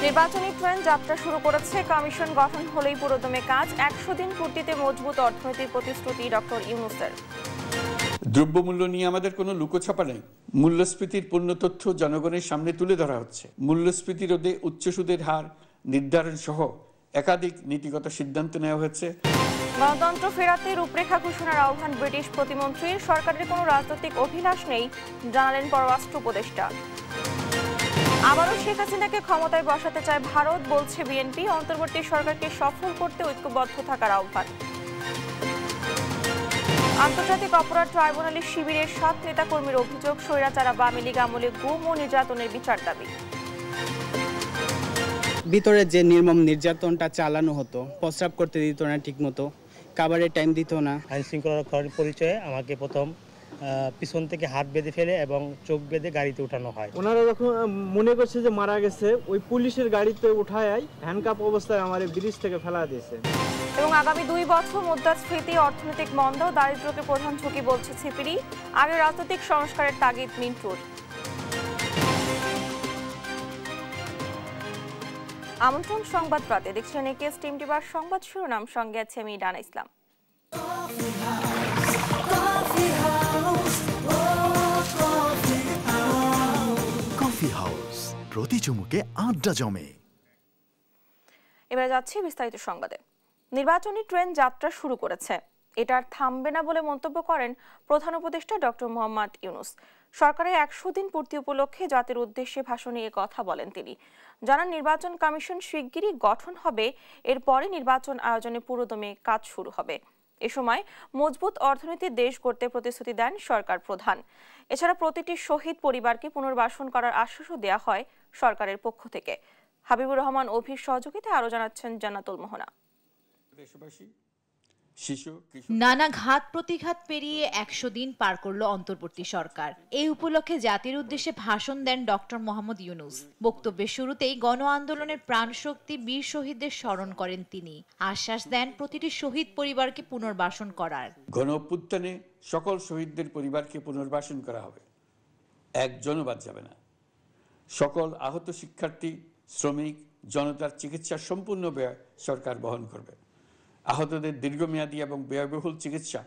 নির্বাচনী ট্রেন যাত্রা শুরু করেছে। কমিশন গঠন হলেই পুরোদমে কাজ। 100 দিন পূর্তিতে মজবুত অর্থনৈতিক প্রতিশ্রুতি ডক্টর ইউনূসের। দ্রব্যমূল্য নিয়ে আমাদের কোনো লুকোছাপা নেই। মূল্যস্ফীতির পূর্ণ তথ্য জনগণের সামনে তুলে ধরা হচ্ছে। মূল্যস্ফীতি রোধে উচ্চ সুদের হার নির্ধারণ সহ একাধিক নীতিগত সিদ্ধান্ত নেওয়া হয়েছে। গণতন্ত্র ফেরাতে রূপরেখা ঘোষণার আহ্বান ব্রিটিশ প্রতিমন্ত্রীর। সরকারের কোনো রাজনৈতিক অভিলাষ নেই, জানালেন পররাষ্ট্র উপদেষ্টা। আবারও শেখ হাসিনাকে ক্ষমতায় বসাতে চায় ভারত, বলছে বিএনপি। অন্তর্বর্তী সরকারকে সফল করতে ঐক্যবদ্ধ থাকার আহ্বান। আন্তর্জাতিক অপরাধ ট্রাইব্যুনালে শিবিরের 7 নেতাকর্মীর অভিযোগ, স্বৈরাচার আওয়ামী লীগ আমলে গুম ও নির্যাতনের বিচার দাবি। ভিতরে যে নির্মম নির্যাতনটা চালানো হতো, প্রস্রাব করতে দিত না ঠিকমতো, খাবারের টাইম দিত না। আইন শৃঙ্খলা রক্ষার পরিচয়ে আমাকে প্রথম পিছন থেকে হাত বেঁধে ফেলে এবং চোখ বেঁধে গাড়িতে উঠানো হয়। ওনারা যখন মনে করছে যে মারা গেছে, ওই পুলিশের গাড়িতে উঠায় হ্যান্ডকাপ অবস্থায় আমার ব্রিজ থেকে ফেলা দিয়েছে। এবং আগামী 2 বছর মুদ্রাস্ফীতি, অর্থনৈতিক মন্দা ও দারিদ্র্যকে প্রধান ঝুঁকি, বলছে ছিপিরি। আগে রাজনৈতিক সংস্কারের তাগিদ মিন্টুর। আমন্ত্রণ সংবাদ রাতে, দেখছেন একেএস টিম টিভার সংবাদ শিরোনাম। সঙ্গে আছে আমি ডানা ইসলাম। কফি হাউস, প্রতি চুমুকে আড্ডা জমে। এবার যাচ্ছি বিস্তারিত সংবাদে। নির্বাচনী ট্রেন যাত্রা শুরু করেছে, এটা আর থামবে না বলে মন্তব্য করেন প্রধান উপদেষ্টা ডক্টর মোহাম্মদ ইউনূস। সরকারের 100 দিন পূর্তি উপলক্ষে জাতির উদ্দেশ্যে ভাষণে এ কথা বলেন তিনি। জানান, নির্বাচন কমিশন শিগগিরই গঠন হবে, এরপরে নির্বাচন আয়োজনে পুরোদমে কাজ শুরু হবে। এ সময় মজবুত অর্থনীতির দেশ গড়তে প্রতিশ্রুতি দেন সরকার প্রধান। এছাড়া প্রতিটি শহীদ পরিবারকে পুনর্বাসন করার আশ্বাসও দেওয়া হয় সরকারের পক্ষ থেকে। হাবিবুর রহমান অভির সহযোগিতায় আরো জানাচ্ছেন জান্নাতুল মোহনা। নানা ঘাত প্রতিঘাত পেরিয়ে 100 দিন পার করলো অন্তর্বর্তী সরকার। এই উপলক্ষে জাতির উদ্দেশ্যে ভাষণ দেন ডক্টর মোহাম্মদ ইউনূস। বক্তব্যের শুরুতেই গণ আন্দোলনের প্রাণশক্তি বীর শহীদদের স্মরণ করেন তিনি। আশ্বাস দেন প্রতিটি শহীদ পরিবারকে পুনর্বাসন করার। গণ অভ্যুত্থানে সকল শহীদদের পরিবারকে পুনর্বাসন করা হবে, একজনও বাদ যাবে না। সকল আহত শিক্ষার্থী, শ্রমিক, জনতার চিকিৎসার সম্পূর্ণ ব্যয় সরকার বহন করবে। আহতদের দীর্ঘমেয়াদী এবং ব্যয়বহুল চিকিৎসা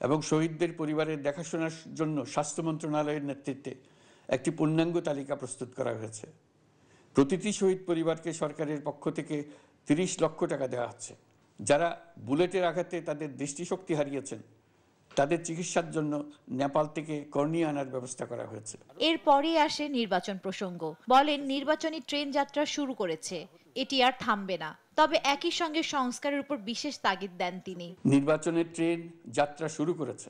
এবং শহীদদের পরিবারের দেখাশোনার জন্য স্বাস্থ্য মন্ত্রণালয়ের নেতৃত্বে একটি পূর্ণাঙ্গ তালিকা প্রস্তুত করা হয়েছে। প্রতিটি শহীদ পরিবারকে সরকারের পক্ষ থেকে 30 লক্ষ টাকা দেওয়া হচ্ছে। যারা বুলেটের আঘাতে তাদের দৃষ্টিশক্তি হারিয়েছেন, তাদের চিকিৎসার জন্য নেপাল থেকে কর্নিয়া আনার ব্যবস্থা করা হয়েছে। এরপরই আসে নির্বাচন প্রসঙ্গ। বলেন, নির্বাচনী ট্রেন যাত্রা শুরু করেছে, এটি আর থামবে না। তবে একই সঙ্গে সংস্কারের উপর বিশেষ তাগিদ দেন তিনি। নির্বাচনের ট্রেন যাত্রা শুরু করেছে,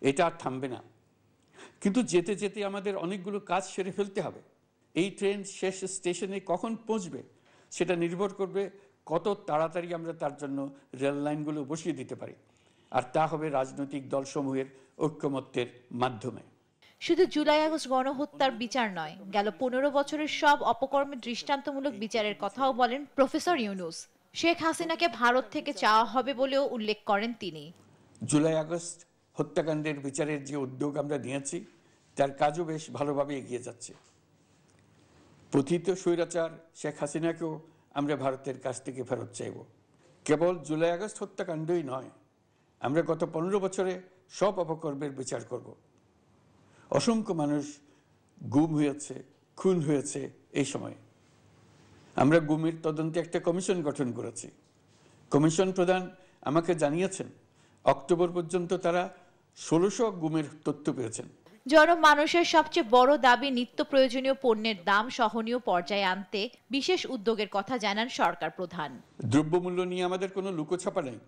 এটা আর থামবে না, কিন্তু যেতে যেতে আমাদের অনেকগুলো কাজ সেরে ফেলতে হবে। এই ট্রেন শেষ স্টেশনে কখন পৌঁছবে সেটা নির্ভর করবে কত তাড়াতাড়ি আমরা তার জন্য রেল লাইনগুলো বসিয়ে দিতে পারি, আর তা হবে রাজনৈতিক দলসমূহের ঐক্যমত্যের মাধ্যমে। শুধু জুলাই আগস্ট গণহত্যার বিচার নয়, গেল 15 বছরের সব অপকর্মের দৃষ্টান্তমূলক বিচারের কথাও বলেন প্রফেসর ইউনূস। শেখ হাসিনাকে ভারত থেকে চাওয়া হবে বলেও উল্লেখ করেন তিনি। জুলাই আগস্ট হত্যাকাণ্ডের বিচারের যে উদ্যোগ আমরা নিয়েছি, তার কাজও বেশ ভালোভাবে এগিয়ে যাচ্ছে। পতিত স্বৈরাচার শেখ হাসিনাকেও আমরা ভারতের কাছ থেকে ফেরত চাইব। কেবল জুলাই আগস্ট হত্যাকাণ্ডই নয়, আমরা গত 15 বছরে সব অপকর্মের বিচার করব। অসংখ্য মানুষ গুম হয়েছে, খুন হয়েছে। এই সময় আমরা গুমের তদন্তে একটা কমিশন গঠন করেছি। কমিশন প্রধান আমাকে জানিয়েছেন, অক্টোবর পর্যন্ত তারা 1600 গুমের তথ্য পেয়েছেন। জনমানুষের সবচেয়ে বড় দাবি নিত্য প্রয়োজনীয় পণ্যের দাম সহনীয় পর্যায়ে আনতে বিশেষ উদ্যোগের কথা জানান সরকার প্রধান। দ্রব্যমূল্য নিয়ে আমাদের কোনো লুকোছাপা নেই।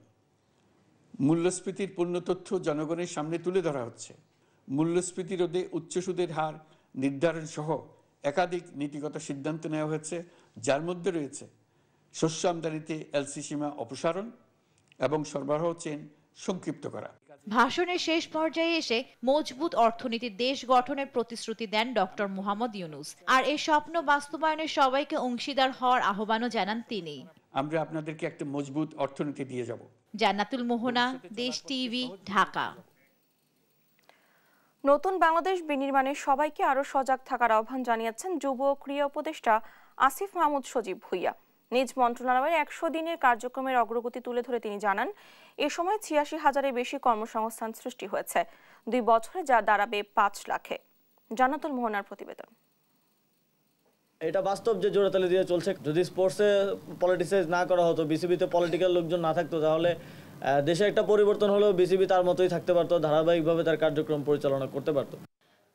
মূল্যস্ফীতির পূর্ণ তথ্য জনগণের সামনে তুলে ধরা হচ্ছে। মূল্যস্ফীতি রোধে উচ্চ সুদের হার নির্ধারণ সহ একাধিক নীতিগত সিদ্ধান্ত নেওয়া হয়েছে, যার মধ্যে রয়েছে শস্য আমদানিতে এলসি সীমা অপসারণ এবং সরবরাহ চেইন সংক্ষিপ্ত করা। ভাষণের শেষ পর্যায়ে এসে মজবুত অর্থনীতির দেশ গঠনের প্রতিশ্রুতি দেন ডক্টর মোহাম্মদ ইউনূস। আর এই স্বপ্ন বাস্তবায়নে সবাইকে অংশীদার হওয়ার আহ্বানও জানান তিনি। আমরা আপনাদেরকে একটা মজবুত অর্থনীতি দিয়ে যাব। জান্নাতুল মোহনা, দেশ টিভি, ঢাকা। নতুন বাংলাদেশ বিনির্মাণে সবাইকে আরো সজাগ থাকার আহ্বান জানিয়েছেন যুব ও ক্রীড়া উপদেষ্টা আসিফ মাহমুদ সজীব ভুইয়া। নিজ মন্ত্রণালয়ের 100 দিনের কার্যক্রমের অগ্রগতি তুলে ধরে তিনি জানান, এ সময় 86,000-এর বেশি কর্মসংস্থান সৃষ্টি হয়েছে, 2 বছরে যা দাঁড়াবে 5 লাখে। জান্নাতুল মোহনার প্রতিবেদন। এটা বাস্তব যে জোড়াতালি দিয়ে চলছে। যদি স্পোর্টসে পলিটিসাইজ না করা হতো, বিসিবিতে পলিটিক্যাল লোকজন না থাকতো, তাহলে দেশে একটা পরিবর্তন হলেও বিসিবি তার মতোই থাকতে পারতো, ধারাবাহিকভাবে তার কার্যক্রম পরিচালনা করতে পারতো।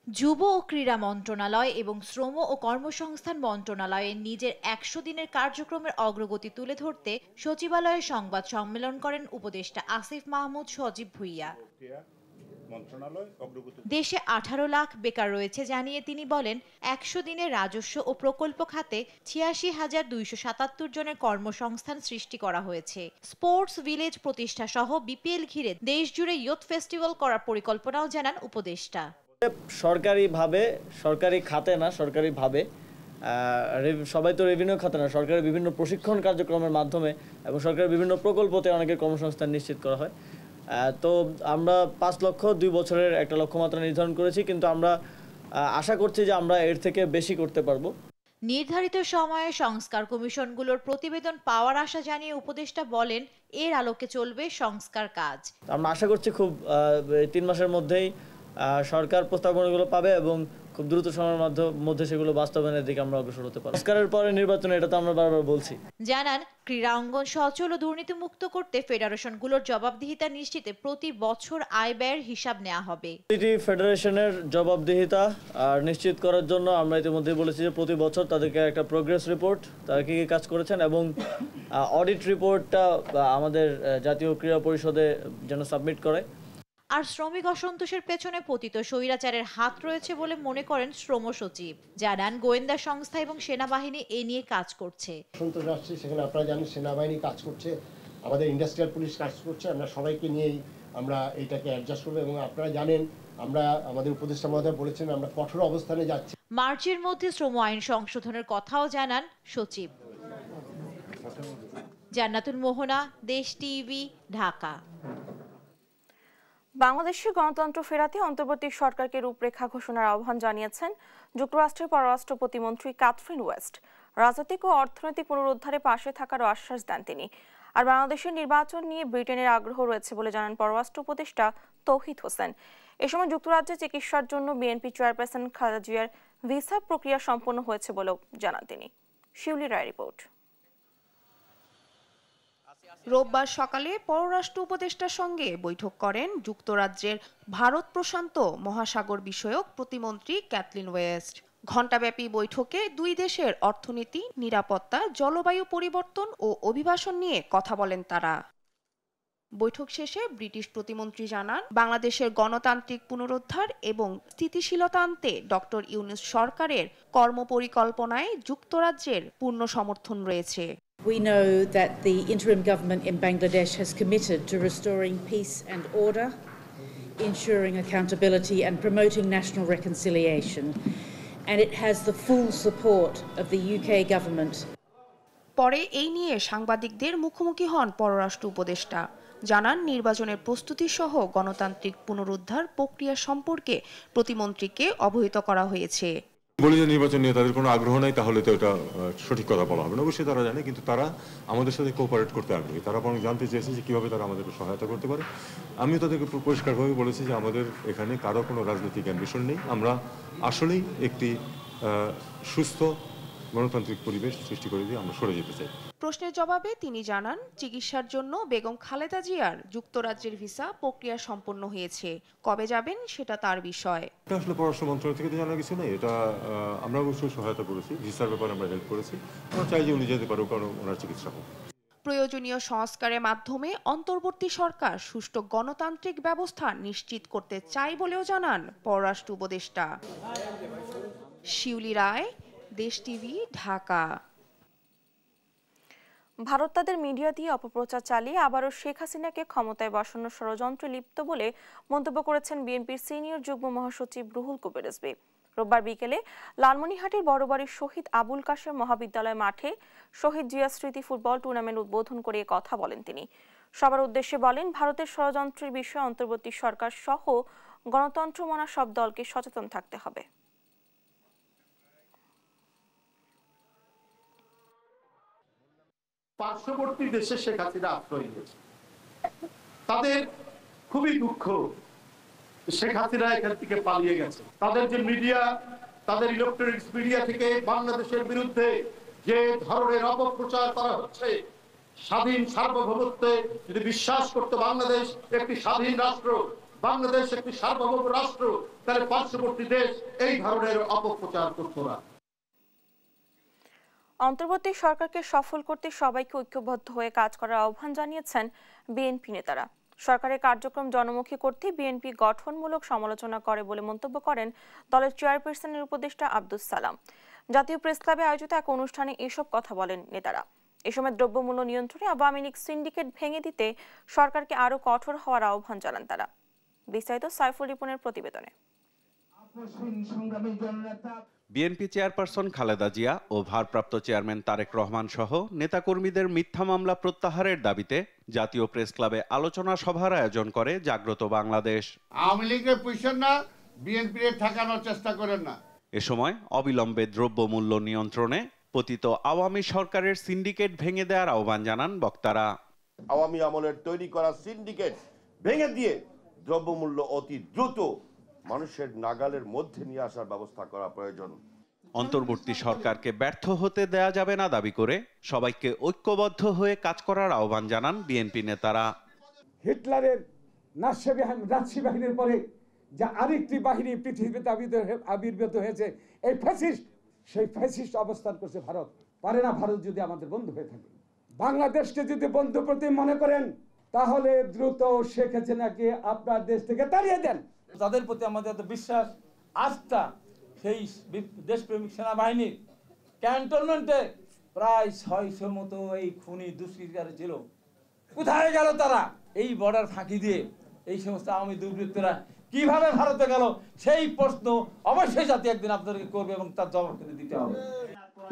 যুব ও ক্রীড়া মন্ত্রণালয় এবং শ্রম ও কর্মসংস্থান মন্ত্রণালয়ে নিজের 100 দিনের কার্যক্রমের অগ্রগতি তুলে ধরতে সচিবালয়ে সংবাদ সম্মেলন করেন উপদেষ্টা আসিফ মাহমুদ সজীব ভুইয়া। দেশে 18 লাখ বেকার রয়েছে জানিয়ে তিনি বলেন, 100 দিনের রাজস্ব ও প্রকল্প খাতে 86,277 জনের কর্মসংস্থান সৃষ্টি করা হয়েছে। স্পোর্টস ভিলেজ প্রতিষ্ঠা সহ বিপিএল ঘিরে দেশ জুড়ে ইয়ুথ ফেস্টিভ্যাল করার পরিকল্পনাও জানান উপদেষ্টা। সরকারিভাবে, সরকারি খাতে না, সরকারিভাবে সবাই তো রেভিনিউ খাতে না, সরকারের বিভিন্ন প্রশিক্ষণ কার্যক্রমের মাধ্যমে এবং সরকারের বিভিন্ন প্রকল্পতে অনেকের কর্মসংস্থান নিশ্চিত করা হয়। তো আমরা 5 লক্ষ 2 বছরের একটা লক্ষ্যমাত্রা নির্ধারণ করেছি, কিন্তু আমরা আশা করছি যে আমরা এর থেকে বেশি করতে পারবো। নির্ধারিত সময়ে সংস্কার কমিশনগুলোর প্রতিবেদন পাওয়ার আশা জানিয়ে উপদেষ্টা বলেন, এর আলোকে চলবে সংস্কার কাজ। আমরা আশা করছি খুব 3 মাসের মধ্যেই সরকার প্রস্তাবনাগুলো পাবে এবং খুব দ্রুত সময়ের মধ্যে সেগুলো বাস্তবায়নের দিকে আমরা অগ্রসর হতে পারবো। সংস্কারের পরে নির্বাচন, এটা তো আমরা বারবার বলছি। জানান, ক্রীড়া অঙ্গন সচল ও দুর্নীতিমুক্ত করতে ফেডারেশনগুলোর জবাবদিহিতা নিশ্চিতে প্রতি বছর আয় ব্যয়ের হিসাব নেওয়া হবে। প্রতিটি ফেডারেশনের জবাবদিহিতা নিশ্চিত করার জন্য আমরা ইতিমধ্যে বলেছি যে প্রতি বছর তাদেরকে একটা প্রোগ্রেস রিপোর্ট, তারা কি কি কাজ করেছেন এবং অডিট রিপোর্টটা আমাদের জাতীয় ক্রীড়া পরিষদে যেন সাবমিট করে। আর শ্রমিক অসন্তোষের পেছনে পতিত স্বৈরাচারের হাত রয়েছে বলে মনে করেন শ্রম সচিব। জানান, গোয়েন্দা সংস্থা এবং সেনাবাহিনী এ নিয়ে কাজ করছে। সন্তোষ আসছে, সেখানে আপনারা জানেন সেনাবাহিনী কাজ করছে, আমাদের ইন্ডাস্ট্রিয়াল পুলিশ কাজ করছে। আমরা সবাইকে নিয়েই আমরা এইটাকে অ্যাডজাস্ট করবো এবং আপনারা জানেন আমরা আমাদের উপদেষ্টা মহোদয় বলেছেন আমরা কঠোর অবস্থানে যাচ্ছি। মার্চের মধ্যে শ্রম আইন সংশোধনের কথাও জানান সচিব। জান্নাতুল মোহনা, দেশ টিভি, ঢাকা। বাংলাদেশে গণতন্ত্র ফেরাতে অন্তর্বর্তী সরকারকে রূপরেখা ঘোষণার আহ্বান জানিয়েছেন যুক্তরাষ্ট্রের পররাষ্ট্র প্রতিমন্ত্রী ক্যাথরিন ওয়েস্ট। রাজনৈতিক ও অর্থনৈতিক পুনরুদ্ধারে পাশে থাকারও আশ্বাস দেন তিনি। আর বাংলাদেশের নির্বাচন নিয়ে ব্রিটেনের আগ্রহ রয়েছে বলে জানান পররাষ্ট্র উপদেষ্টা তৌহিদ হোসেন। এ সময় যুক্তরাজ্যে চিকিৎসার জন্য বিএনপি চেয়ারপারসন খালেদা জিয়ার ভিসা প্রক্রিয়া সম্পন্ন হয়েছে বলেও জানান তিনি। শিউলি রায় রিপোর্ট। রোববার সকালে পররাষ্ট্র উপদেষ্টার সঙ্গে বৈঠক করেন যুক্তরাজ্যের ভারত প্রশান্ত মহাসাগর বিষয়ক প্রতিমন্ত্রী ক্যাথরিন ওয়েস্ট। ঘণ্টাব্যাপী বৈঠকে দুই দেশের অর্থনীতি, নিরাপত্তা, জলবায়ু পরিবর্তন ও অভিবাসন নিয়ে কথা বলেন তারা। বৈঠক শেষে ব্রিটিশ প্রতিমন্ত্রী জানান, বাংলাদেশের গণতান্ত্রিক পুনরুদ্ধার এবং স্থিতিশীলতা আনতে ডক্টর ইউনূস সরকারের কর্মপরিকল্পনায় যুক্তরাজ্যের পূর্ণ সমর্থন রয়েছে। We know that the interim government in Bangladesh has committed to restoring peace and order, ensuring accountability and promoting national reconciliation, and it has the full support of the UK government. পরে এই নিয়ে সাংবাদিকদের মুখোমুখি হন পররাষ্ট্র উপদেষ্টা। জানান, নির্বাচনের প্রস্তুতি সহ গণতান্ত্রিক পুনরুদ্ধার প্রক্রিয়া সম্পর্কে প্রতিমন্ত্রীকে অবহিত করা হয়েছে। বলি যে নির্বাচন নিয়ে তাদের কোনো আগ্রহ নাই, তাহলে তো এটা সঠিক কথা বলা হবে না। অবশ্যই তারা জানে, কিন্তু তারা আমাদের সাথে কোঅপারেট করতে আগ্রহী। তারা বরং জানতে চেয়েছে যে কীভাবে তারা আমাদেরকে সহায়তা করতে পারে। আমিও তাদেরকে পরিষ্কারভাবে বলেছি যে আমাদের এখানে কারো কোনো রাজনৈতিক অ্যাম্বিশন নেই। আমরা আসলেই একটি সুস্থ গণতান্ত্রিক পরিবেশ সৃষ্টি করে দিয়ে আমরা সরে যেতে চাই। প্রশ্নের জবাবে তিনি জানান, চিকিৎসার জন্য বেগম খালেদা জিয়ার যুক্তরাজ্যের ভিসা প্রক্রিয়া সম্পন্ন হয়েছে। কবে যাবেন সেটা তার বিষয়। এটা আসলে পররাষ্ট্র মন্ত্রণালয় থেকে তো জানা কিছু নেই। এটা আমরা অবশ্যই সহায়তা করেছি, ভিসার ব্যাপারে আমরা হেল্প করেছি। আমরা চাই যে উনি যেতে পারুক, কারণ ওনার চিকিৎসা হোক। প্রয়োজনীয় সংস্কারের মাধ্যমে অন্তর্বর্তী সরকার সুষ্ঠু গণতান্ত্রিক ব্যবস্থা নিশ্চিত করতে চায় বলেও জানান পররাষ্ট্র উপদেষ্টা। শিউলি রায়, দেশ টিভি, ঢাকা। ভারত তাদের মিডিয়া দিয়ে অপপ্রচার চালিয়ে আবারও শেখ হাসিনাকে ক্ষমতায় বসানোর ষড়যন্ত্রে লিপ্ত বলে মন্তব্য করেছেন বিএনপির সিনিয়র যুগ্ম মহাসচিব রুহুল কবির রিজভী। রোববার বিকেলে লালমনিরহাটের বড়বাড়ির শহীদ আবুল কাশেম মহাবিদ্যালয় মাঠে শহীদ জিয়া স্মৃতি ফুটবল টুর্নামেন্ট উদ্বোধন করে কথা বলেন তিনি। সবার উদ্দেশ্যে বলেন, ভারতের ষড়যন্ত্রের বিষয়ে অন্তর্বর্তী সরকার সহ গণতন্ত্র মানা সব দলকে সচেতন থাকতে হবে। পার্শ্ববর্তী দেশে শেখ হাসিনা আশ্রয় নিয়েছে, তাদের খুবই দুঃখ শেখ হাসিনা এখান থেকে পালিয়ে গেছে। তাদের যে মিডিয়া, তাদের ইলেকট্রনিক্স মিডিয়া থেকে বাংলাদেশের বিরুদ্ধে যে ধরনের অপপ্রচার করা হচ্ছে, স্বাধীন সার্বভৌমত্বে যদি বিশ্বাস করতে বাংলাদেশ একটি স্বাধীন রাষ্ট্র, বাংলাদেশ একটি সার্বভৌম রাষ্ট্র, তাহলে পার্শ্ববর্তী দেশ এই ধরনের অপপ্রচার করত না। অন্তর্বর্তী সরকারকে সফল করতে সবাইকে ঐক্যবদ্ধ হয়ে কাজ করার আহ্বান জানিয়েছেন বিএনপি নেতারা। সরকারের কার্যক্রম জনমুখী করতে বিএনপি গঠনমূলক সমালোচনা করে বলে মন্তব্য করেন দলের চেয়ারপারসনের উপদেষ্টা আব্দুস সালাম। জাতীয় প্রেসক্লাবে আয়োজিত এক অনুষ্ঠানে এসব কথা বলেন নেতারা। এ সময় দ্রব্যমূল্য নিয়ন্ত্রণে আওয়ামী লীগ সিন্ডিকেট ভেঙে দিতে সরকারকে আরও কঠোর হওয়ার আহ্বান জানান তারা। বিস্তারিত সাইফুল রিপনের প্রতিবেদনে। বিএনপি চেয়ারপারসন খালেদা জিয়া ও ভারপ্রাপ্ত চেয়ারম্যান তারেক রহমান সহ নেতাকর্মীদের মিথ্যা মামলা প্রত্যাহারের দাবিতে জাতীয় প্রেস ক্লাবে আলোচনা সভার আয়োজন করে জাগ্রত বাংলাদেশ। আওয়ামী লীগের পয়সা না, বিএনপির ঠেকানোর চেষ্টা করেন না। এ সময় অবিলম্বে দ্রব্যমূল্য নিয়ন্ত্রণে পতিত আওয়ামী সরকারের সিন্ডিকেট ভেঙে দেওয়ার আহ্বান জানান বক্তারা। আওয়ামী আমলের তৈরি করা সিন্ডিকেট ভেঙে দিয়ে দ্রব্যমূল্য অতি দ্রুত মানুষের নাগালের মধ্যে নিয়ে আসার ব্যবস্থা করা প্রয়োজন। অন্তর্বর্তী সরকারকে ব্যর্থ হতে দেয়া যাবে না দাবি করে সবাইকে ঐক্যবদ্ধ হয়ে কাজ করার আহ্বান জানান বিএনপি নেতারা। হিটলারের নাৎসি বাহিনীর পরে যা আরেকটি বাহিনী পৃথিবীতে আবির্ভূত হয়েছে, এই ফ্যাসিস্ট, সেই ফ্যাসিস্ট অবস্থান করছে ভারত। পারে না ভারত যদি আমাদের বন্ধু হয়ে থাকে। বাংলাদেশকে যদি বন্ধু প্রতি মনে করেন, তাহলে দ্রুত শেখ হাসিনাকে আপনার দেশ থেকে তাড়িয়ে দেন। তাদের প্রতি আমাদের এত বিশ্বাস, আস্থা, সেই দেশপ্রেমিক সেনাবাহিনীর ক্যান্টনমেন্টে প্রায় 600 মতো এই খুনি দুষ্কৃতিকারী ছিল। কোথায় গেল তারা? এই বর্ডার ফাঁকি দিয়ে এই সমস্ত আওয়ামী দুর্বৃত্তরা কিভাবে ভারতে গেল, সেই প্রশ্ন অবশ্যই জাতি একদিন আপনাদেরকে করবে এবং তার জবাব কিন্তু দিতে হবে।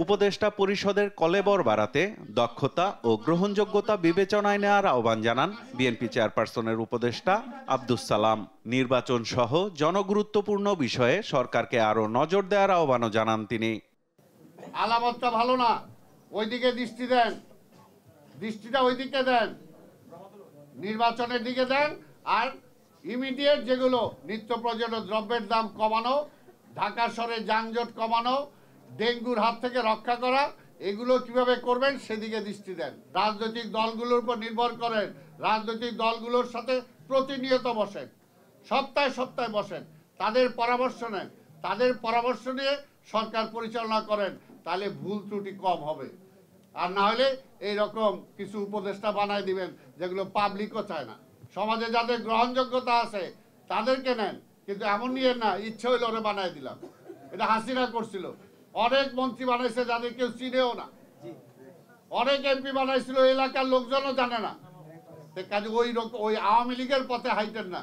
উপদেষ্টা পরিষদের কলেবর বাড়াতে দক্ষতা ও গ্রহণযোগ্যতা বিবেচনায় নেওয়ার আহ্বান জানান বিএনপি চেয়ারপারসনের উপদেষ্টা আব্দুস সালাম। নির্বাচন সহ জনগুরুত্বপূর্ণ বিষয়ে সরকারকে আরো নজর দেওয়ার আহ্বানও জানান তিনি। আলামতটা ভালো না, ওইদিকে দৃষ্টি দেন, দৃষ্টিটা ওইদিকে দেন, নির্বাচনের দিকে দেন। আর ইমিডিয়েট যেগুলো নিত্য প্রয়োজনীয় দ্রব্যের দাম কমানো, ঢাকা শহরে যানজট কমানো, ডেঙ্গুর হাত থেকে রক্ষা করা, এগুলো কিভাবে করবেন সেদিকে দৃষ্টি দেন। রাজনৈতিক দলগুলোর উপর নির্ভর করেন, রাজনৈতিক দলগুলোর সাথে প্রতিনিয়ত বসেন, সপ্তাহে সপ্তাহে বসেন, তাদের পরামর্শ নেন, তাদের পরামর্শ নিয়ে সরকার পরিচালনা করেন, তাহলে ভুল ত্রুটি কম হবে। আর না হলে এইরকম কিছু উপদেষ্টা বানায় দিবেন যেগুলো পাবলিকও চায় না। সমাজে যাদের গ্রহণযোগ্যতা আছে তাদেরকে নেন, কিন্তু এমন নিয়ে না ইচ্ছে হইলে ওরা বানায় দিলাম। এটা হাসিনা করছিল, অনেক মন্ত্রী বানাইছে যাদের কেউ চিনেও না, অনেক এমপি বানাইছিল এলাকার লোকজনও জানে না। কাজে ওই আওয়ামী লীগের পথে হাইটেন না।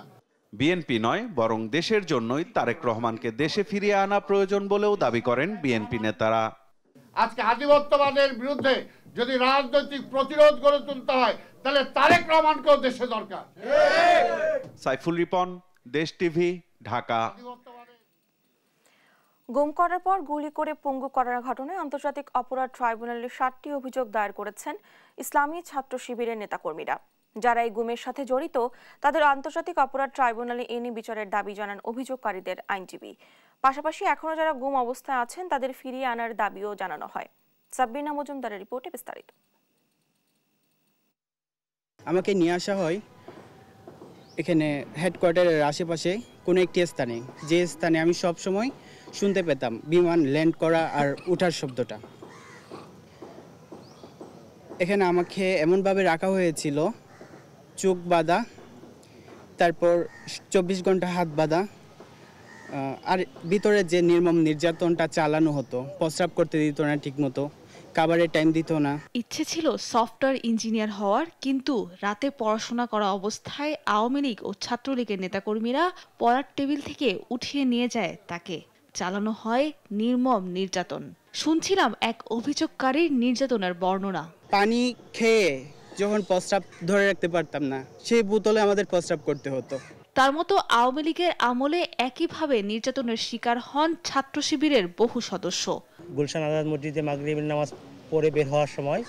বিএনপি নয় বরং দেশের জন্যই তারেক রহমানকে দেশে ফিরিয়ে আনা প্রয়োজন বলেও দাবি করেন বিএনপি নেতারা। আজকে আধিপত্যবাদের বিরুদ্ধে যদি রাজনৈতিক প্রতিরোধ গড়ে তুলতে হয়, তাহলে তারেক রহমানকেও দেশে দরকার। সাইফুল রিপন, দেশ টিভি, ঢাকা। গুম করার পর গুলি করে পঙ্গু করার ঘটনায় আন্তর্জাতিক অপরাধ ট্রাইব্যুনালে 7টি অভিযোগ দায়ের করেছেন ইসলামী ছাত্র শিবিরের নেতাকর্মীরা। যারা এই গুমের সাথে জড়িত তাদের আন্তর্জাতিক অপরাধ ট্রাইব্যুনালে এনে বিচারের দাবি জানান অভিযোগকারীদের আইনজীবী। পাশাপাশি এখনো যারা গুম অবস্থায় আছেন তাদের ফিরিয়ে আনার দাবিও জানানো হয়। সাব্বিনা মজুমদারের রিপোর্টে বিস্তারিত। আমাকে নিয়ে আসা হয় এখানে হেডকোয়ার্টারের আশেপাশে কোনো একটি স্থানে, যে স্থানে আমি সব সময় শুনতে পেতাম বিমান ল্যান্ড করা আর ওঠার শব্দটা। এখানে আমাকে এমনভাবে রাখা হয়েছিল, চোখ বাঁধা, তারপর 24 ঘন্টা হাত বাঁধা, আর ভিতরে যে নির্মম নির্যাতনটা চালানো হতো, প্রস্রাব করতে দিত না ঠিকমতো, খাবারের টাইম দিত না। ইচ্ছে ছিল সফটওয়্যার ইঞ্জিনিয়ার হওয়ার, কিন্তু রাতে পড়াশোনা করা অবস্থায় আওয়ামী লীগ ও ছাত্রলীগের নেতাকর্মীরা পড়ার টেবিল থেকে উঠিয়ে নিয়ে যায় তাকে। চালানো হয় নির্মম নির্যাতন। শুনছিলাম এক অভিযোগকারীর নির্যাতনের বর্ণনা। পানি খেয়ে যখন প্রস্রাব ধরে রাখতে পারতাম না, সেই বোতলে আমাদের প্রস্রাব করতে হতো। তার মতো আওয়ামী লীগের আমলে একইভাবে নির্যাতনের শিকার হন ছাত্র শিবিরের বহু সদস্য। গুলশান আজাদ মসজিদে মাগরিবের নামাজ পড়ে বের হওয়ার সময়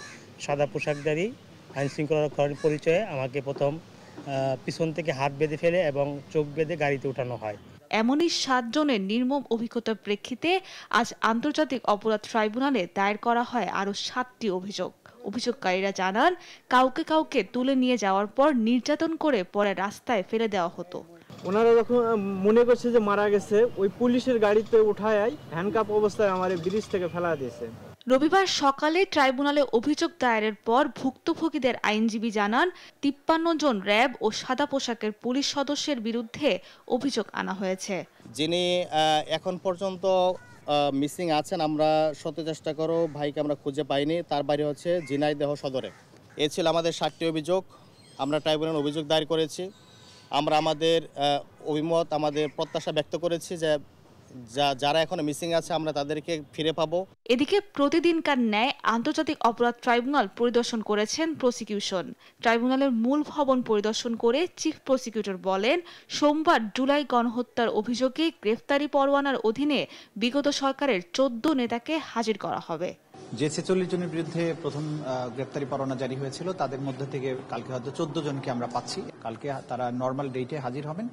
সাদা পোশাকধারী আইন শৃঙ্খলা রক্ষাকারী পরিচয়ে আমাকে প্রথম পিছন থেকে হাত বেঁধে ফেলে এবং চোখ বেঁধে গাড়িতে উঠানো হয়। এমনই 7 জনের নির্মম অভিজ্ঞতার প্রেক্ষিতে আজ আন্তর্জাতিক অপরাধ ট্রাইব্যুনালে দায়ের করা হয় আরও 7টি অভিযোগ। অভিযোগকারীরা জানান কাউকে কাউকে তুলে নিয়ে যাওয়ার পর নির্যাতন করে পরে রাস্তায় ফেলে দেওয়া হতো। ওনারা যখন মনে করছে যে মারা গেছে, ওই পুলিশের গাড়িতে উঠায় হ্যান্ডকাপ অবস্থায় আমার ব্রিজ থেকে ফেলা দিয়েছে। রবিবার সকালে ট্রাইব্যুনালে অভিযোগ দায়েরের পর ভুক্তভোগীদের আইনজীবী জানান 53 জন র্যাব ও সাদা পোশাকের পুলিশ সদস্যের বিরুদ্ধে অভিযোগ আনা হয়েছে। যিনি এখন পর্যন্ত মিসিং আছেন, আমরা শত চেষ্টা করেও ভাইকে আমরা খুঁজে পাইনি। তার বাড়ি হচ্ছে ঝিনাইদহ সদরে। এ ছিল আমাদের 7টি অভিযোগ। আমরা ট্রাইব্যুনালে অভিযোগ দায়ের করেছি। আমরা আমাদের অভিমত, আমাদের প্রত্যাশা ব্যক্ত করেছি যে যারা এখনো মিসিং আছে আমরা তাদেরকে ফিরে পাবো। এদিকে প্রতিদিনকার ন্যায় আন্তর্জাতিক অপরাধ ট্রাইব্যুনাল পরিদর্শন করেছেন প্রসিকিউশন। ট্রাইব্যুনালের মূল ভবন পরিদর্শন করে চিফ প্রসিকিউটর বলেন, সোমবার জুলাই গণহত্যার অভিযোগে গ্রেফতারি পরোয়ানার অধীনে বিগত সরকারের 14 নেতাকে হাজির করা হবে। যে 46 জনের বিরুদ্ধে প্রথম গ্রেফতারি পরোয়ানা জারি হয়েছিল তাদের মধ্যে থেকে কালকে হয়তো 14 জনকে আমরা পাচ্ছি। কালকে তারা নর্মাল ডেটে হাজির হবেন।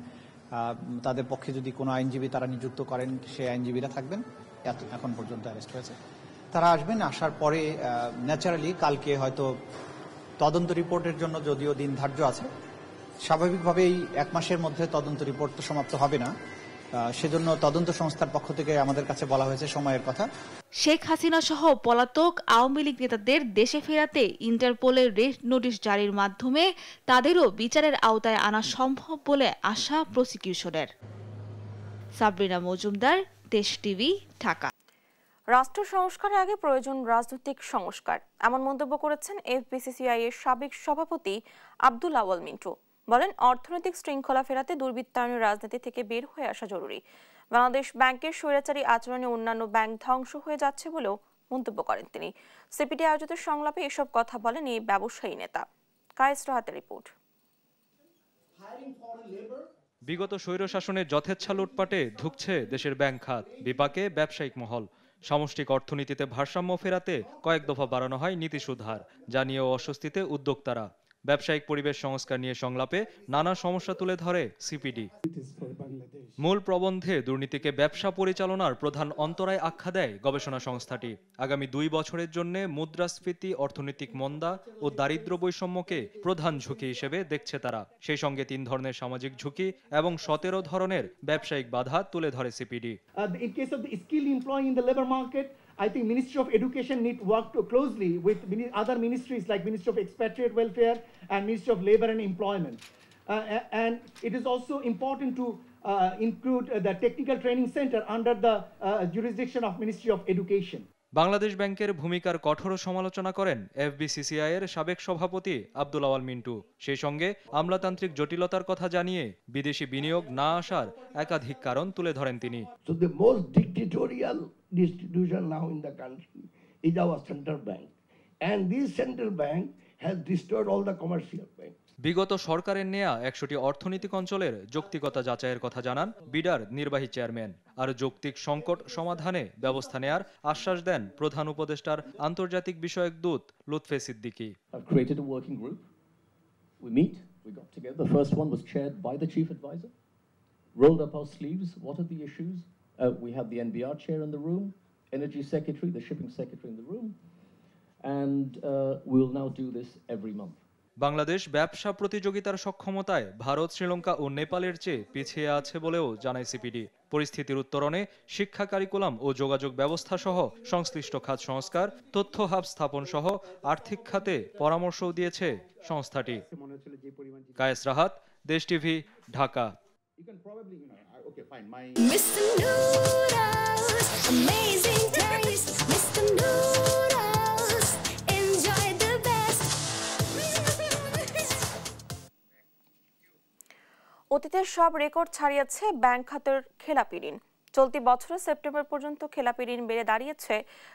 তাদের পক্ষে যদি কোনো আইনজীবী তারা নিযুক্ত করেন সেই আইনজীবীরা থাকবেন। এখন পর্যন্ত অ্যারেস্ট হয়েছে তারা আসবেন। আসার পরে ন্যাচারালি কালকে হয়তো তদন্ত রিপোর্টের জন্য যদিও দিন ধার্য আছে, স্বাভাবিকভাবেই 1 মাসের মধ্যে তদন্ত রিপোর্ট তো সমাপ্ত হবে না। সেজন্য তদন্ত সংস্থার পক্ষ থেকে আমাদের কাছে বলা হয়েছে সময়ের কথা। শেখ হাসিনা সহ পলাতক আওয়ামী লীগ নেতাদের দেশে ফেরাতে ইন্টারপোলের রেড নোটিশ জারির মাধ্যমে তাদেরও বিচারের আওতায় আনা সম্ভব বলে আশা প্রসিকিউশনের। সাবরিনা মজুমদার, দেশ টিভি, ঢাকা। রাষ্ট্র সংস্কারের আগে প্রয়োজন রাজনৈতিক সংস্কার, এমন মন্তব্য করেছেন এফবিসিসিআই এর সাবেক সভাপতি আব্দুল আওয়াল মিন্টু। বলেন, অর্থনৈতিক শৃঙ্খলা ফেরাতে দুর্বৃত্তায়নের রাজনীতি থেকে বের হয়ে আসা জরুরি। বাংলাদেশ ব্যাংকের স্বৈরাচারী আচরণে অন্যান্য ব্যাংক ধ্বংস হয়ে যাচ্ছে বলেও মন্তব্য করেন তিনি। সিপিডি আয়োজিত সংলাপে এসব কথা বলেন এই ব্যবসায়ী নেতা। কায়েস রাহাতের রিপোর্ট। বিগত স্বৈরশাসনের যথেচ্ছা লুটপাটে ধুঁকছে দেশের ব্যাংক খাত, বিপাকে ব্যবসায়িক মহল। সামষ্টিক অর্থনীতিতে ভারসাম্য ফেরাতে কয়েক দফা বাড়ানো হয় নীতি সুধার, যা নিয়েও অস্বস্তিতে উদ্যোক্তারা। ব্যবসায়িক পরিবেশ সংস্কার নিয়ে সংলাপে নানা সমস্যা তুলে ধরে সিপিডি। মূল প্রবন্ধে দুর্নীতিকে ব্যবসা পরিচালনার প্রধান অন্তরায় আখ্যা দেয় গবেষণা সংস্থাটি। আগামী 2 বছরের জন্য মুদ্রাস্ফীতি, অর্থনৈতিক মন্দা ও দারিদ্র বৈষম্যকে প্রধান ঝুঁকি হিসেবে দেখছে তারা। সেই সঙ্গে 3 ধরনের সামাজিক ঝুঁকি এবং 17 ধরনের ব্যবসায়িক বাধা তুলে ধরে CPD. In case of the skilled employee in the labor market, I think Ministry of Education need to work closely with other ministries like Ministry of Expatriate Welfare and Ministry of Labor and Employment. And it is also important to include the Technical Training Center under the jurisdiction of Ministry of Education. Bangladesh ব্যাংকের ভূমিকার কঠোর সমালোচনা করেন FBCCI এর সাবেক সভাপতি আব্দুল আওয়াল মিন্টু। সেই সঙ্গে আমলাতান্ত্রিক জটিলতার কথা জানিয়ে বিদেশি বিনিয়োগ না আসার একাধিক কারণ তুলে ধরেন তিনি। So the most dictatorial institution now in the country is our central bank, and this central bank has destroyed all the commercial banks. বিগত সরকারের নেয়া 100টি অর্থনৈতিক অঞ্চলের যৌক্তিকতা যাচাইয়ের কথা জানান বিডার নির্বাহী চেয়ারম্যান। আর যৌক্তিক সংকট সমাধানে ব্যবস্থা নেয়ার আশ্বাস দেন প্রধান উপদেষ্টার আন্তর্জাতিক বিষয়ক দূত Lutfe Siddiqui. I've created a working group. We meet, we got together. The first one was chaired by the chief advisor. Rolled up our sleeves. What are the issues? We have the NBR chair in the room, energy secretary, the shipping secretary in the room, and we'll now do this every month. Bangladesh ব্যবসা প্রতিযোগিতার সক্ষমতায় ভারত, শ্রীলঙ্কা ও নেপালের চেয়ে পিছিয়ে আছে বলেও জানায় CPD. পরিস্থিতির উত্তরণে শিক্ষা কারিকুলাম ও যোগাযোগ ব্যবস্থা সহ সংশ্লিষ্ট খাত সংস্কার, তথ্য হাব স্থাপন সহ আর্থিক খাতে পরামর্শও দিয়েছে সংস্থাটি। কায়েস রাহাত, দেশ টিভি, ঢাকা। অতীতের সব রেকর্ড ছাড়িয়েছে ব্যাংক খাতের খেলাপি ঋণ। চলতি বছরের সেপ্টেম্বর পর্যন্ত খেলাপি ঋণ বেড়ে দাঁড়িয়েছে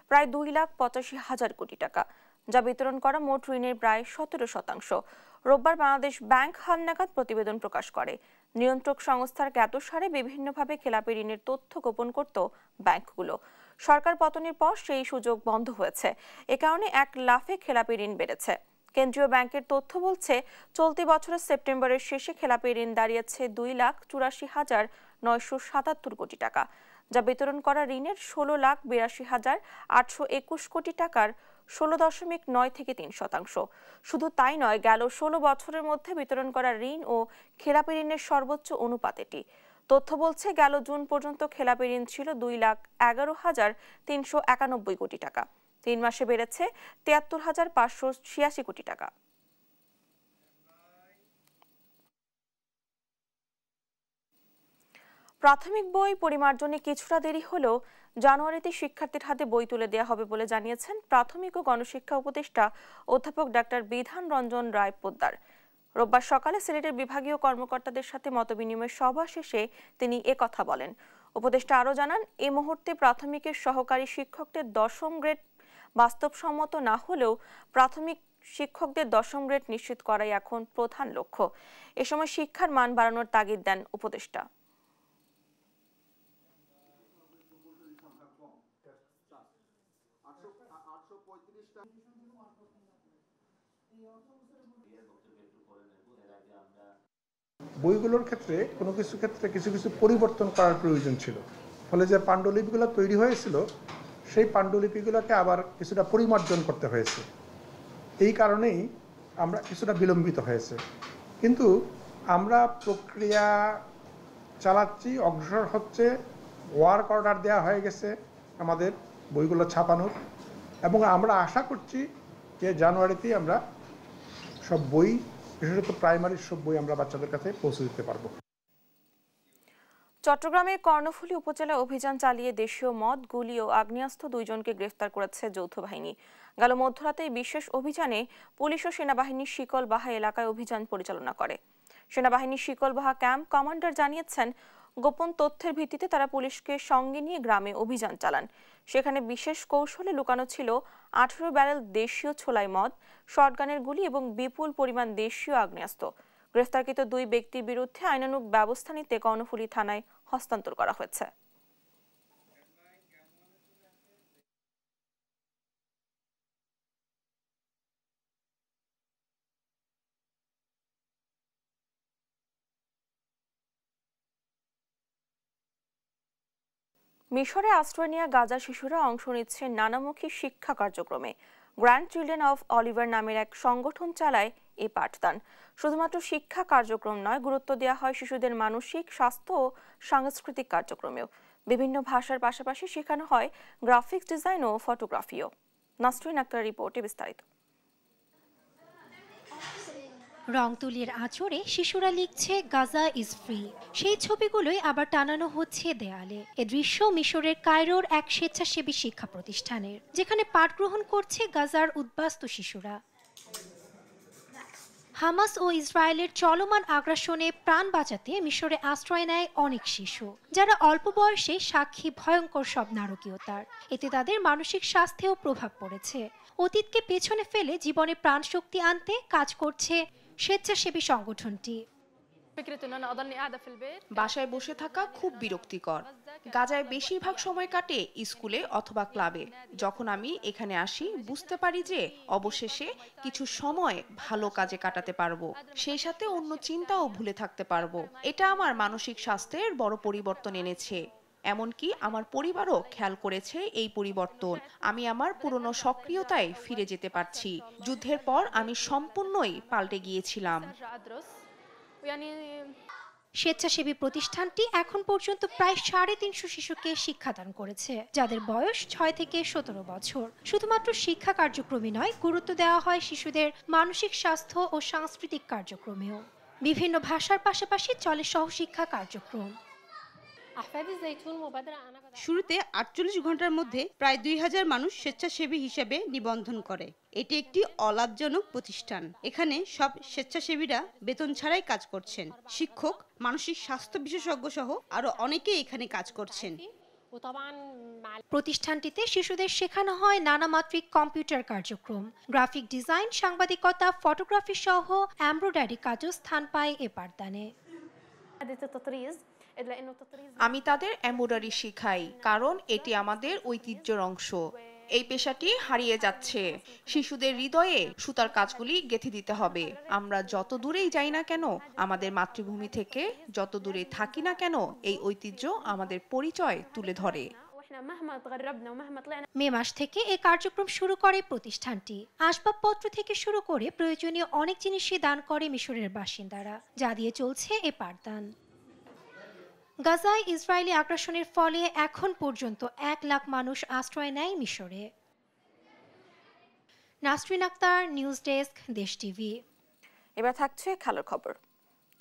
প্রায় 2,85,000 কোটি টাকা, যা বিতরণ করা মোট ঋণের প্রায় 17%। রোববার বাংলাদেশ ব্যাংক হালনাগাদ প্রতিবেদন প্রকাশ করে। নিয়ন্ত্রক সংস্থার জ্ঞাতসারে বিভিন্নভাবে খেলাপি ঋণের তথ্য গোপন করত ব্যাংকগুলো। সরকার পতনের পর সেই সুযোগ বন্ধ হয়েছে। এ কারণে এক লাফে খেলাপি ঋণ বেড়েছে। কেন্দ্রীয় ব্যাংকের তথ্য বলছে, চলতি বছরের সেপ্টেম্বরের শেষে খেলাপি ঋণ দাঁড়িয়েছে 2,84,977 কোটি টাকা, যা বিতরণ করা ঋণের 16,82,821 কোটি টাকার 16.9 থেকে 3%। শুধু তাই নয়, গেল 16 বছরের মধ্যে বিতরণ করা ঋণ ও খেলাপি ঋণের সর্বোচ্চ অনুপাত এটি। তথ্য বলছে, গেল জুন পর্যন্ত খেলাপি ঋণ ছিল 2,11,391 কোটি টাকা। 3 মাসে বেড়েছে 73,586 কোটি টাকা। প্রাথমিক বই পরিমার্জনে কিছুটা দেরি হলেও জানুয়ারিতে শিক্ষার্থীর হাতে বই তুলে দেওয়া হবে বলে জানিয়েছেন প্রাথমিক ও গণশিক্ষা উপদেষ্টা অধ্যাপক ডাক্তার বিধান রঞ্জন রায় পোদ্দার। রোববার সকালে সিলেটের বিভাগীয় কর্মকর্তাদের সাথে মতবিনিময় সভা শেষে তিনি একথা বলেন। উপদেষ্টা আরও জানান, এই মুহূর্তে প্রাথমিকের সহকারী শিক্ষকদের 10ম গ্রেড বাস্তবসম্মত না হলেও প্রাথমিক শিক্ষকদের 10ম গ্রেড নিশ্চিত করাই এখন প্রধান লক্ষ্য। এ সময় শিক্ষার মান বাড়ানোর তাগিদ দেন উপদেষ্টা। বইগুলোর ক্ষেত্রে কোনো কিছু ক্ষেত্রে কিছু কিছু পরিবর্তন করার প্রয়োজন ছিল, ফলে যে পাণ্ডুলিপিগুলো তৈরি হয়েছিল সেই পাণ্ডুলিপিগুলোকে আবার কিছুটা পরিমার্জন করতে হয়েছে। এই কারণেই আমরা কিছুটা বিলম্বিত হয়েছে, কিন্তু আমরা প্রক্রিয়া চালাচ্ছি, অগ্রসর হচ্ছে। ওয়ার্ক অর্ডার দেওয়া হয়ে গেছে আমাদের বইগুলো ছাপানোর, এবং আমরা আশা করছি যে জানুয়ারিতেই আমরা সব বই, বিশেষত প্রাইমারির সব বই আমরা বাচ্চাদের কাছে পৌঁছে দিতে পারবো। চট্টগ্রামের কর্ণফুলী উপজেলায় অভিযান চালিয়ে দেশীয় মদ, গুলি ও আগ্নেয়াস্ত্র 2 জনকে গ্রেফতার করেছে যৌথ বাহিনী। গেল মধ্যরাতে বিশেষ অভিযানে পুলিশ ও সেনাবাহিনীর শিকলবাহা এলাকায় অভিযান পরিচালনা করে। সেনাবাহিনীর শিকলবাহা ক্যাম্প কমান্ডার জানিয়েছেন, গোপন তথ্যের ভিত্তিতে তারা পুলিশকে সঙ্গে নিয়ে গ্রামে অভিযান চালান। সেখানে বিশেষ কৌশলে লুকানো ছিল 18 ব্যারেল দেশীয় ছোলাই মদ, শটগানের গুলি এবং বিপুল পরিমাণ দেশীয় আগ্নেয়াস্ত্র। গ্রেফতারকৃত 2 ব্যক্তির বিরুদ্ধে আইনানুগ ব্যবস্থা নিতে কর্ণফুলী থানায় হস্তান্তর করা হয়েছে। মিশরে আশ্রয় নেওয়া গাজা শিশুরা অংশ নিচ্ছে নানামুখী শিক্ষা কার্যক্রমে। গ্র্যান্ড চিলড্রেন অফ অলিভার নামের এক সংগঠন চালায় এই পাঠদান। শুধুমাত্র শিক্ষা কার্যক্রম নয়, গুরুত্ব দেওয়া হয় শিশুদের মানসিক স্বাস্থ্য ও সাংস্কৃতিক কার্যক্রমেও। বিভিন্ন ভাষার পাশাপাশি শেখানো হয় গ্রাফিক্স ডিজাইন ও ফটোগ্রাফিও। নাসরিন আক্তার রিপোর্টে বিস্তারিত। রংতুলির আঁচড়ে শিশুরা লিখছে গাজা ইজ ফ্রি। সেই ছবিগুলোই আবার টানানো হচ্ছে দেয়ালে। এ দৃশ্য মিশরের কায়রোর এক স্বেচ্ছাসেবী শিক্ষা প্রতিষ্ঠানের, যেখানে পাঠ গ্রহণ করছে গাজার উদ্বাস্তু শিশুরা। হামাস ও ইসরায়েলের চলমান আগ্রাসনে প্রাণ বাঁচাতে মিশরে আশ্রয় নেয় অনেক শিশু, যারা অল্প বয়সে সাক্ষী ভয়ঙ্কর সব নারকীয়তার। এতে তাদের মানসিক স্বাস্থ্যেও প্রভাব পড়েছে। অতীতকে পেছনে ফেলে জীবনে প্রাণশক্তি আনতে কাজ করছে স্বেচ্ছাসেবী সংগঠনটি। বাসায় বসে থাকা খুব বিরক্তিকর। গাজায় বেশিরভাগ সময় কাটে স্কুলে অথবা ক্লাবে। যখন আমি এখানে আসি, বুঝতে পারি যে অবশেষে কিছু সময় ভালো কাজে কাটাতে পারবো, সেই সাথে অন্য চিন্তাও ভুলে থাকতে পারবো। এটা আমার মানসিক স্বাস্থ্যের বড় পরিবর্তন এনেছে। এমনকি আমার পরিবারও খেয়াল করেছে এই পরিবর্তন। আমি আমার পুরনো সক্রিয়তায় ফিরে যেতে পারছি। যুদ্ধের পর আমি সম্পূর্ণই পাল্টে গিয়েছিলাম। স্বেচ্ছাসেবী প্রতিষ্ঠানটি এখন পর্যন্ত প্রায় 350 শিশুকে শিক্ষাদান করেছে, যাদের বয়স 6 থেকে 17 বছর। শুধুমাত্র শিক্ষা কার্যক্রমে নয়, গুরুত্ব দেওয়া হয় শিশুদের মানসিক স্বাস্থ্য ও সাংস্কৃতিক কার্যক্রমেও। বিভিন্ন ভাষার পাশাপাশি চলে সহশিক্ষা কার্যক্রম। শুরুতে 48 ঘন্টার মধ্যে প্রায় 2000 মানুষ স্বেচ্ছাসেবী হিসেবে নিবন্ধন করে। এটি একটি অলাভজনক প্রতিষ্ঠান। এখানে সব স্বেচ্ছাসেবীরা বেতন ছাড়াই কাজ করছেন। শিক্ষক, মানসিক স্বাস্থ্য বিশেষজ্ঞ সহ আরো অনেকেই এখানে কাজ করছেন। প্রতিষ্ঠানটিতে শিশুদের শেখানো হয় নানামাত্রিক কম্পিউটার কার্যক্রম, গ্রাফিক ডিজাইন, সাংবাদিকতা, ফটোগ্রাফি সহ এমব্রয়ডারি কাজও স্থান পায় এ পাঠদানে। আমি তাদের এমব্রয়ডারি শিখাই, কারণ এটি আমাদের ঐতিহ্যের অংশ। এই পেশাটি হারিয়ে যাচ্ছে। শিশুদের হৃদয়ে সুতার কাজগুলি গেঁথে দিতে হবে। আমরা যত দূরেই যাই না কেন, আমাদের মাতৃভূমি থেকে যত দূরে থাকি না কেন, এই ঐতিহ্য আমাদের পরিচয় তুলে ধরে। মে মাস থেকে এই কার্যক্রম শুরু করে প্রতিষ্ঠানটি। আসবাবপত্র থেকে শুরু করে প্রয়োজনীয় অনেক জিনিসই দান করে মিশরের বাসিন্দারা, যা দিয়ে চলছে এ পাঠদান। গাজায় ইসরায়েলি আগ্রাসনের ফলে এখন পর্যন্ত 1 লাখ মানুষ আশ্রয় নেয় মিশরে। নাসরিন আক্তার, নিউজ ডেস্ক, দেশ টিভি। এবার থাকছে খেলার খবর।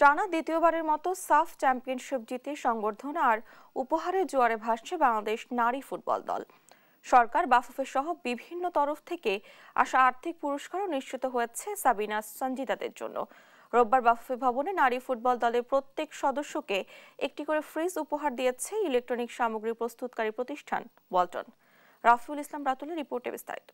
টানা দ্বিতীয়বারের মতো সাফ চ্যাম্পিয়নশিপ জিতে সংবর্ধনা আর উপহারের জোয়ারে ভাসছে বাংলাদেশ নারী ফুটবল দল। সরকার, বাফুফে সহ বিভিন্ন তরফ থেকে আসা আর্থিক পুরস্কারও নিশ্চিত হয়েছে সাবিনা সঞ্জিদাদের জন্য। রোববার বাফুফে ভবনে নারী ফুটবল দলের প্রত্যেক সদস্যকে একটি করে ফ্রিজ উপহার দিয়েছে ইলেকট্রনিক সামগ্রী প্রস্তুতকারী প্রতিষ্ঠান ওয়ালটন। রাফিউল ইসলাম রাতুলের রিপোর্টে বিস্তারিত।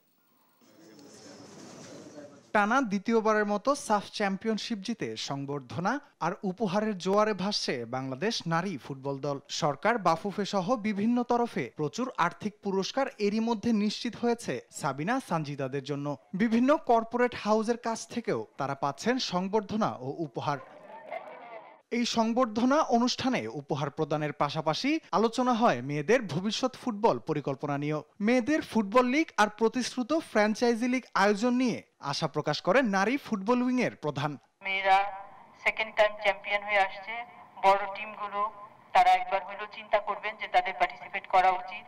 টানা দ্বিতীয়বারের মতো সাফ চ্যাম্পিয়নশিপ জিতে সংবর্ধনা আর উপহারের জোয়ারে ভাসছে বাংলাদেশ নারী ফুটবল দল। সরকার, বাফুফে সহ বিভিন্ন তরফে প্রচুর আর্থিক পুরস্কার এরই মধ্যে নিশ্চিত হয়েছে সাবিনা সানজিদাদের জন্য। বিভিন্ন কর্পোরেট হাউসের কাছ থেকেও তারা পাচ্ছেন সংবর্ধনা ও উপহার। এই সংবর্ধনা অনুষ্ঠানে উপহার প্রদানের পাশাপাশি আলোচনা হয় মেয়েদের ভবিষ্যৎ ফুটবল পরিকল্পনা নিয়ে। মেয়েদের ফুটবল লীগ আর প্রতিশ্রুত ফ্র্যাঞ্চাইজি লীগ আয়োজন নিয়ে আশা প্রকাশ করেন নারী ফুটবল উইং এর প্রধান। মেয়েরা সেকেন্ড টাইম চ্যাম্পিয়ন হয়ে আসছে। বড় টিমগুলো তারা একবার হলেও চিন্তা করবেন যে তাদের পার্টিসিপেট করা উচিত।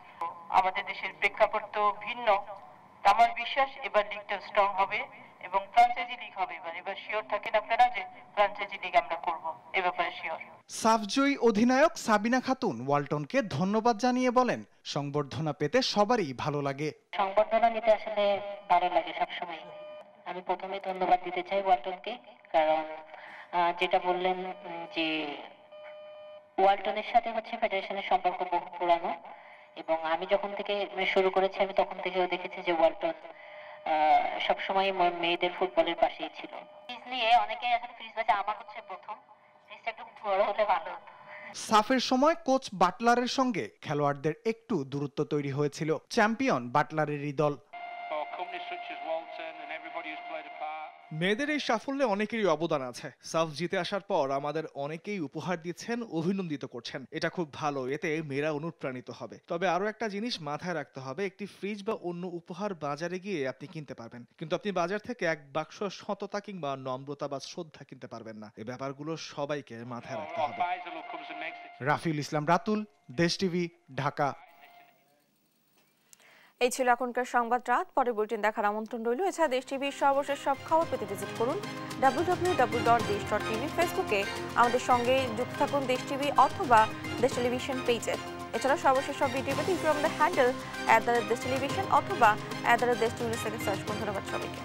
আমাদের দেশের প্রেক্ষাপট তো ভিন্ন। আমার বিশ্বাস এবার লিগটা স্ট্রং হবে এবং ফ্র্যাঞ্চাইজি লিগ হবে। এবার শিওর থাকেন আপনারা যে ফ্র্যাঞ্চাইজি লিগ আমরা করব, এ ব্যাপারে শিওর। সাফজয়ী অধিনায়ক সাবিনা খাতুন ওয়ালটনকে ধন্যবাদ জানিয়ে বলেন, সংবর্ধনা পেতে সবারই ভালো লাগে। সংবর্ধনা নিতে আসলে ভালো লাগে সবসময়। আমি প্রথমে ধন্যবাদ দিতে চাই ওয়ালটনকে, কারণ যেটা বললেন যে ওয়ালটনের সাথে হচ্ছে ফেডারেশনের সম্পর্ক বহু পুরানো, এবং আমি যখন থেকে শুরু করেছি আমি তখন থেকেও দেখেছি যে ওয়ালটন সবসময় মেয়েদের ফুটবলের পাশেই ছিল। ফ্রিজ নিয়ে অনেকেই এখন ফ্রিজ আছে, আমার হচ্ছে প্রথম। ফ্রিজটা একটু বড় হলে ভালো হতো। সাফের সময় কোচ বাটলারের সঙ্গে খেলোয়াড়দের একটু দূরত্ব তৈরি হয়েছিল। চ্যাম্পিয়ন বাটলারেরই দল। মেয়েদের এই সাফল্যে অনেকেরই অবদান আছে। সাফ জিতে আসার পর আমাদের অনেকেই উপহার দিচ্ছেন, অভিনন্দিত করছেন। এটা খুব ভালো, এতে মেয়েরা অনুপ্রাণিত হবে। তবে আরো একটা জিনিস মাথায় রাখতে হবে, একটি ফ্রিজ বা অন্য উপহার বাজারে গিয়ে আপনি কিনতে পারবেন, কিন্তু আপনি বাজার থেকে এক বাক্স সততা কিংবা নম্রতা বা শ্রদ্ধা কিনতে পারবেন না। এই ব্যাপারগুলো সবাইকে মাথায় রাখতে হবে। রাফিউল ইসলাম রাতুল, দেশ টিভি, ঢাকা। এই ছিল এখনকার সংবাদ রাত। পরে বুলেটিন দেখার আমন্ত্রণ রইল। এছাড়া দেশ টিভির সর্বশেষ সব খবর পেতে ভিজিট করুন www.desh.tv। ফেসবুকে আমাদের সঙ্গে যুক্ত থাকুন দেশ টিভি অথবা দেশ টেলিভিশন পেজে। এছাড়া সর্বশেষ সব ভিডিও পেতে আমাদের হ্যান্ডেল @দেশ টেলিভিশন অথবা @দেশ টিভি সার্চ করুন। ধন্যবাদ সবাইকে।